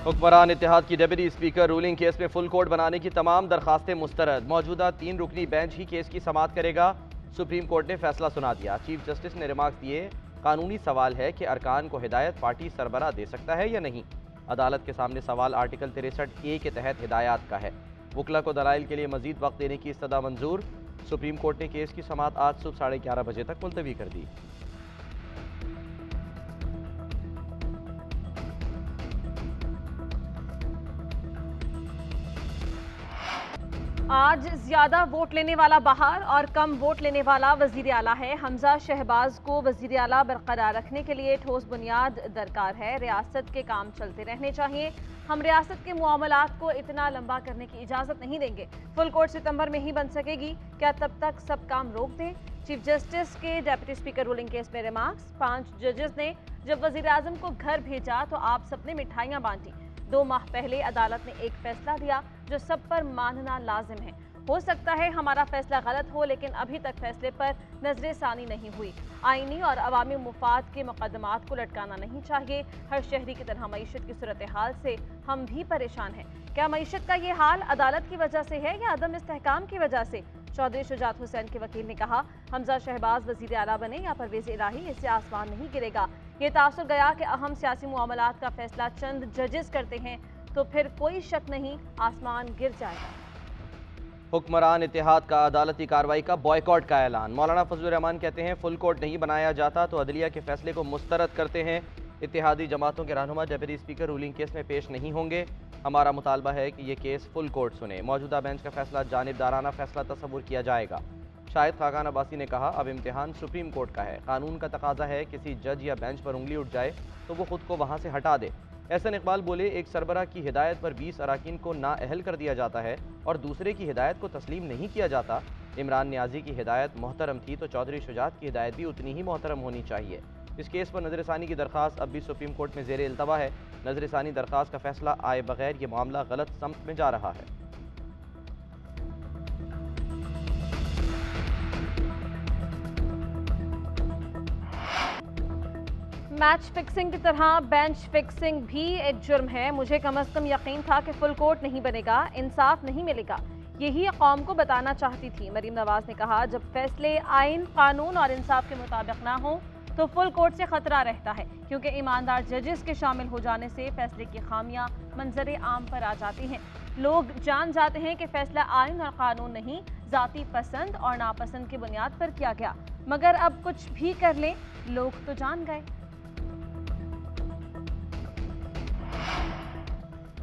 हुक्मरान इत्तेहाद की deputy speaker ruling case में फुल कोर्ट बनाने की तमाम दरखास्तें मुस्तरद। मौजूदा 3 रुकनी बेंच ही केस की समाअत करेगा। सुप्रीम कोर्ट ने फैसला सुना दिया। चीफ जस्टिस ने रिमार्क्स दिए, कानूनी सवाल है कि अरकान को हिदायत पार्टी सरबराह दे सकता है या नहीं। अदालत के सामने सवाल आर्टिकल 63A के तहत हिदायत का है। वकला को दलाइल के लिए मजीद वक्त देने की इस्तदा मंजूर। सुप्रीम कोर्ट ने केस की समाअत आज सुबह 11:30 बजे तक मुलतवी कर दी। आज ज्यादा वोट लेने वाला बाहर और कम वोट लेने वाला वजीर आला है। हमजा शहबाज को वजीर आला बरकरार रखने के लिए ठोस बुनियाद दरकार है। रियासत के काम चलते रहने चाहिए। हम रियासत के मामलात को इतना लंबा करने की इजाजत नहीं देंगे। फुल कोर्ट सितंबर में ही बन सकेगी। क्या तब तक सब काम रोक दें? चीफ जस्टिस के डेप्यूटी स्पीकर रूलिंग केस में रिमार्क्स। 5 जजेस ने जब वजीर आजम को घर भेजा तो आप सबने मिठाइयां बांटी। 2 माह पहले अदालत ने एक फैसला दिया जो सब पर मानना लाजिम है। हो सकता है हमारा फैसला गलत हो, लेकिन अभी तक फैसले पर नजर सानी नहीं हुई। आईनी और अवामी मुफाद के मुकदमात को लटकाना नहीं चाहिए। हर शहरी की तरह मईशत की सूरत हाल से हम भी परेशान हैं। क्या मईशत का ये हाल अदालत की वजह से है या अदम इस्तेहकाम की वजह से? चौधरी शुजात हुसैन के वकील ने कहा, हमजा शहबाज वजीर आला बने या परवेज इलाही, इससे आसमान नहीं गिरेगा। ये तासुर गया कि अहम सियासी मामलात का फैसला चंद जजेस करते हैं तो फिर कोई शक नहीं आसमान गिर जाएगा। हुक्मरान इत्तेहाद का अदालती कार्रवाई का बॉयकॉट का ऐलान। मौलाना फजलुर रहमान कहते हैं, फुल कोर्ट नहीं बनाया जाता तो अदलिया के फैसले को मुस्तरद करते हैं। इत्तेहादी जमातों के रहनुमा डेप्यूटी स्पीकर रूलिंग केस में पेश नहीं होंगे। हमारा मुतालबा है कि ये केस फुल कोर्ट सुने। मौजूदा बेंच का फैसला जानिबदाराना फैसला तस्वुर किया जाएगा। शाहिद खाकान अब्बासी ने कहा, अब इम्तिहान सुप्रीम कोर्ट का है। कानून का तकाजा है किसी जज या बेंच पर उंगली उठ जाए तो वो खुद को वहाँ से हटा दे। एहसन इकबाल बोले, एक सरबराह की हिदायत पर 20 अराकीन को नाअहल कर दिया जाता है और दूसरे की हिदायत को तस्लीम नहीं किया जाता। इमरान नियाजी की हिदायत मोहतरम थी तो चौधरी शुजात की हिदायत भी उतनी ही मोहतरम होनी चाहिए। इस केस पर नजरसानी की दरख्वास्त अब भी सुप्रीम कोर्ट में ज़ेर इल्तवा है। नजरसानी दरख्वास्त का फैसला आए बगैर ये मामला गलत समत में जा रहा है। मैच फिक्सिंग की तरह बेंच फिक्सिंग भी एक जुर्म है। मुझे कम अज़ कम यकीन था कि फुल कोर्ट नहीं बनेगा, इंसाफ नहीं मिलेगा। यही कौम को बताना चाहती थी। मरीम नवाज ने कहा, जब फैसले आइन, कानून और इंसाफ के मुताबिक ना हो तो फुल कोर्ट से खतरा रहता है, क्योंकि ईमानदार जजेस के शामिल हो जाने से फैसले की खामियां मंजर आम पर आ जाती हैं। लोग जान जाते हैं कि फैसला आइन और कानून नहीं, जाती पसंद और नापसंद की बुनियाद पर किया गया। मगर अब कुछ भी कर लें, लोग तो जान गए।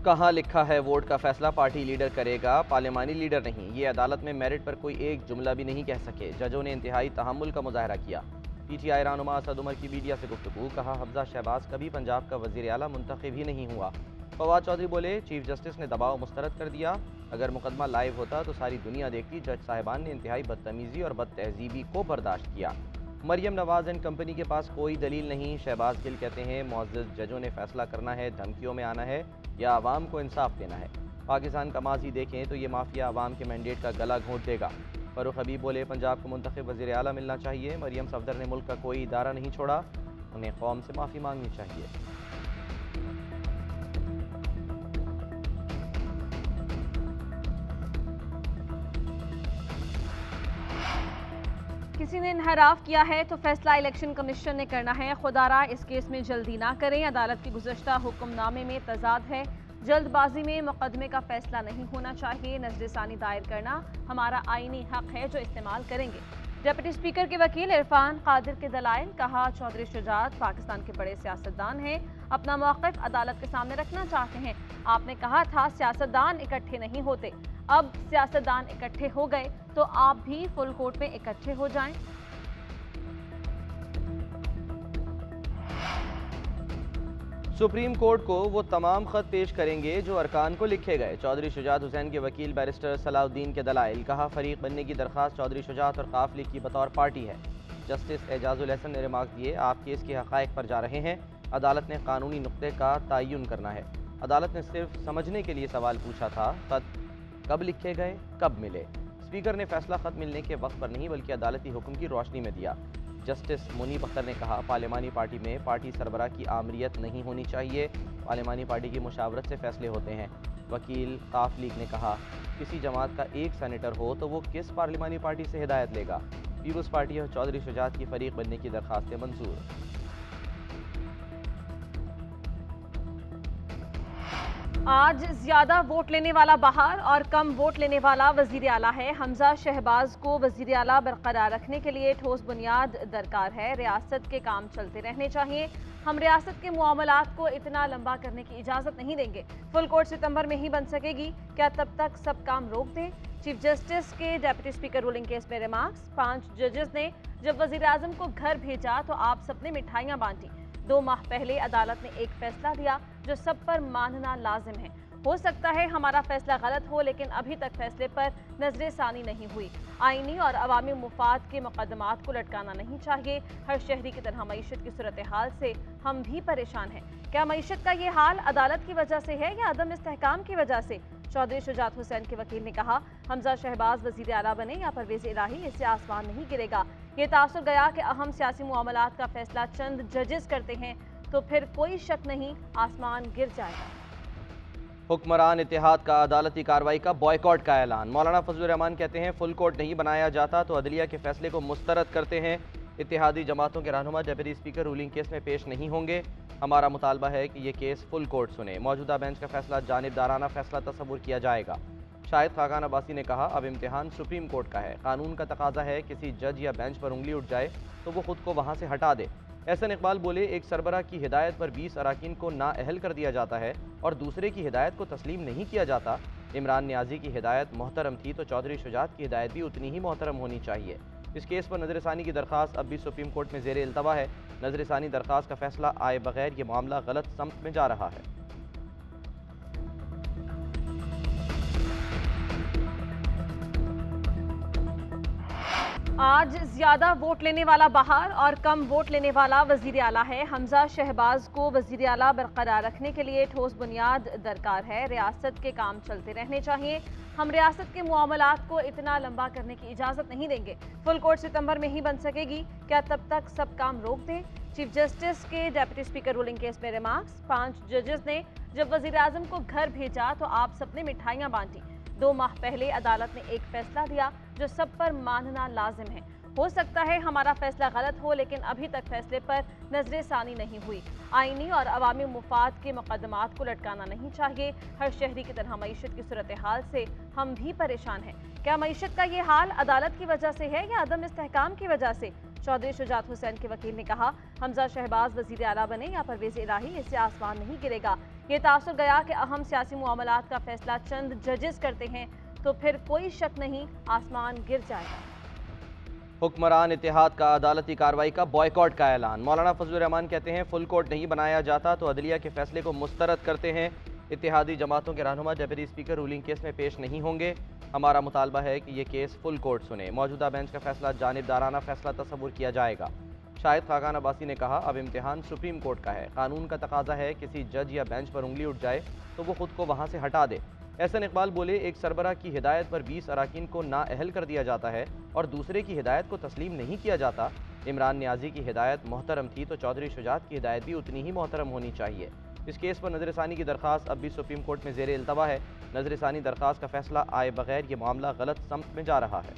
कहाँ लिखा है वोट का फैसला पार्टी लीडर करेगा, पार्लिमानी लीडर नहीं। ये अदालत में मेरिट पर कोई एक जुमला भी नहीं कह सके। जजों ने इंतहाई तहम्मुल का मुजाहरा किया। PTI रहनुमा असद उमर की मीडिया से गुफ्तगू। कहा, हमजा शहबाज कभी पंजाब का वजीर आला मुंतखब ही नहीं हुआ। फवाद चौधरी बोले, चीफ जस्टिस ने दबाव मुस्तरद कर दिया। अगर मुकदमा लाइव होता तो सारी दुनिया देखती। जज साहिबान ने इंतहाई बदतमीजी और बदतहजीबी को बर्दाश्त किया। मरियम नवाज एंड कंपनी के पास कोई दलील नहीं। शहबाज गिल कहते हैं, मुअज़्ज़ज़ जजों ने फैसला करना है, धमकियों में आना है या आवाम को इंसाफ देना है। पाकिस्तान का माजी देखें तो ये माफिया आवाम के मैंडेट का गला घोंट देगा। फरूख हबीब बोले, पंजाब को मुंतखब वज़ीर आला मिलना चाहिए। मरियम सफदर ने मुल्क का कोई इदारा नहीं छोड़ा, उन्हें कौम से माफ़ी मांगनी चाहिए। किसी ने इनहराफ किया है तो फैसला इलेक्शन कमीशन ने करना है। खुदारा इस केस में जल्दी ना करें। अदालत की गुज़श्ता हुक्मनामे में तजाद है। जल्दबाजी में मुकदमे का फैसला नहीं होना चाहिए। नजरसानी दायर करना हमारा आईनी हक है जो इस्तेमाल करेंगे। डिप्टी स्पीकर के वकील इरफान कादिर के दलाइल। कहा, चौधरी शुजात पाकिस्तान के बड़े सियासतदान हैं, अपना मौक़िफ़ अदालत के सामने रखना चाहते हैं। आपने कहा था सियासतदान इकट्ठे नहीं होते, अब सियासतदान इकट्ठे हो गए तो आप भी फुल कोर्ट में इकट्ठे हो जाएं। सुप्रीम कोर्ट को वो तमाम खत पेश करेंगे जो अरकान को लिखे गए। चौधरी शुजात हुसैन के वकील बैरिस्टर सलाउद्दीन के दलाइल। कहा, फरीक बनने की दरख्वास्त चौधरी शुजात और काफ लीग की बतौर पार्टी है। जस्टिस एजाजुल हसन ने रिमार्क दिए, आप केस के हक़ाइक़ पर जा रहे हैं। अदालत ने कानूनी नुक्ते का तयन करना है। अदालत ने सिर्फ समझने के लिए सवाल पूछा था, खत कब लिखे गए, कब मिले। स्पीकर ने फैसला खत मिलने के वक्त पर नहीं बल्कि अदालती हुक्म की रोशनी में दिया। जस्टिस मुनीब अख्तर ने कहा, पार्लिमानी पार्टी में पार्टी सरबराह की आमरीत नहीं होनी चाहिए, पार्लिमानी पार्टी की मुशावरत से फैसले होते हैं। वकील काफ लीग ने कहा, किसी जमात का एक सेनेटर हो तो वो किस पार्लिमानी पार्टी से हिदायत लेगा। पीपल्स पार्टी और चौधरी शुजात की फरीक बनने की दरखास्तें मंजूर। आज ज्यादा वोट लेने वाला बाहर और कम वोट लेने वाला वजीर आला है। हमजा शहबाज को वजीर आला बरकरार रखने के लिए ठोस बुनियाद दरकार है। रियासत के काम चलते रहने चाहिए। हम रियासत के मामलात को इतना लंबा करने की इजाजत नहीं देंगे। फुल कोर्ट सितंबर में ही बन सकेगी, क्या तब तक सब काम रोक दें। चीफ जस्टिस के डेप्यूटी स्पीकर रूलिंग केस में रिमार्क्स। 5 जजेस ने जब वजीर आजम को घर भेजा तो आप सबने मिठाइयां बांटी। 2 माह पहले अदालत ने एक फैसला दिया जो सब पर मानना लाजिम है। हो सकता है हमारा फैसला गलत हो, लेकिन अभी तक फैसले पर नजर सानी नहीं हुई। आईनी और अवामी मुफाद के मुकदमात को लटकाना नहीं चाहिए। हर शहरी की तरह मईशत की सूरत हाल से हम भी परेशान हैं। क्या मईशत का ये हाल अदालत की वजह से है या अदम इस्तेहकाम की वजह से। चौधरी शुजात हुसैन के वकील ने कहा, हमजा शहबाज वजीर आला बने या परवेज इलाही, इससे आसमान नहीं गिरेगा। ये तासुर गया कि अहम सियासी मामलात का फैसला चंद जजेस करते हैं तो फिर कोई शक नहीं आसमान गिर जाएगा। हुक्मरान इत्तेहाद का अदालती कार्रवाई का बॉयकॉट का ऐलान। मौलाना फजलुर रहमान कहते हैं, फुल कोर्ट नहीं बनाया जाता तो अदलिया के फैसले को मुस्तरद करते हैं। इत्तेहादी जमातों के रहनुमा डेप्यूटी स्पीकर रूलिंग केस में पेश नहीं होंगे। हमारा मुतालबा है कि ये केस फुल कोर्ट सुने। मौजूदा बेंच का फैसला जानिबदाराना फैसला तस्वुर किया जाएगा। शाहिद खाकान अब्बासी ने कहा, अब इम्तिहान सुप्रीम कोर्ट का है। कानून का तकाजा है किसी जज या बेंच पर उंगली उठ जाए तो वो खुद को वहाँ से हटा दे। एहसन इकबाल बोले, एक सरबराह की हिदायत पर 20 अराकीन को नाअहल कर दिया जाता है और दूसरे की हिदायत को तस्लीम नहीं किया जाता। इमरान नियाजी की हिदायत मोहतरम थी तो चौधरी शुजात की हिदायत भी उतनी ही मोहतरम होनी चाहिए। इस केस पर नजरसानी की दरख्वास्त अब भी सुप्रीम कोर्ट में ज़ेर इल्तवा है। नजरसानी दरख्वास्त का फैसला आए बगैर ये मामला गलत समत में जा रहा है। आज ज्यादा वोट लेने वाला बाहर और कम वोट लेने वाला वजीर आला है। हमजा शहबाज को वजीर आला बरकरार रखने के लिए ठोस बुनियाद दरकार है। रियासत के काम चलते रहने चाहिए। हम रियासत के मामलात को इतना लंबा करने की इजाजत नहीं देंगे। फुल कोर्ट सितंबर में ही बन सकेगी, क्या तब तक सब काम रोक दें। चीफ जस्टिस के डेप्यूटी स्पीकर रूलिंग केस में रिमार्क्स। 5 जजेस ने जब वजीर आजम को घर भेजा तो आप सबने मिठाइयां बांटी। 2 माह पहले अदालत ने एक फैसला दिया जो सब पर मानना लाजिम है। हो सकता है हमारा फैसला गलत हो, लेकिन अभी तक फैसले पर नजर सानी नहीं हुई। आईनी और अवामी मुफाद के मुकदमात को लटकाना नहीं चाहिए। हर शहरी की तरह मईशत की सूरत हाल से हम भी परेशान हैं। क्या मईशत का ये हाल अदालत की वजह से है या अदम इस्तेहकाम की वजह से। चौधरी शुजात हुसैन के वकील ने कहा, हमजा शहबाज वजीर आला बने या परवेज इलाही, इससे आसमान नहीं गिरेगा। ये तासुर गया कि अहम सियासी मामलात का फैसला चंद जजेस करते हैं तो फिर कोई शक नहीं आसमान गिर जाएगा। हुक्मरान इत्तेहाद का अदालती कार्रवाई का बॉयकॉट का ऐलान। मौलाना फजलुर रहमान कहते हैं, फुल कोर्ट नहीं बनाया जाता तो अदलिया के फैसले को मुस्तरद करते हैं। इत्तेहादी जमातों के रहनुमा डेप्यूटी स्पीकर रूलिंग केस में पेश नहीं होंगे। हमारा मुतालबा है कि ये केस फुल कोर्ट सुने। मौजूदा बेंच का फैसला जानिबदाराना फैसला तस्वुर किया जाएगा। शाहिद खाकान अब्बासी ने कहा, अब इम्तिहान सुप्रीम कोर्ट का है। कानून का तकाजा है किसी जज या बेंच पर उंगली उठ जाए तो वो खुद को वहाँ से हटा दे। एहसन इकबाल बोले, एक सरबराह की हिदायत पर 20 अराकीन को नाअहल कर दिया जाता है और दूसरे की हिदायत को तस्लीम नहीं किया जाता। इमरान नियाजी की हिदायत मोहतरम थी तो चौधरी शुजात की हिदायत भी उतनी ही मोहतरम होनी चाहिए। इस केस पर नजरसानी की दरख्वास्त अब भी सुप्रीम कोर्ट में ज़ेर इल्तवा है। नजरसानी दरख्वास्त का फैसला आए बगैर ये मामला गलत समत में जा रहा है।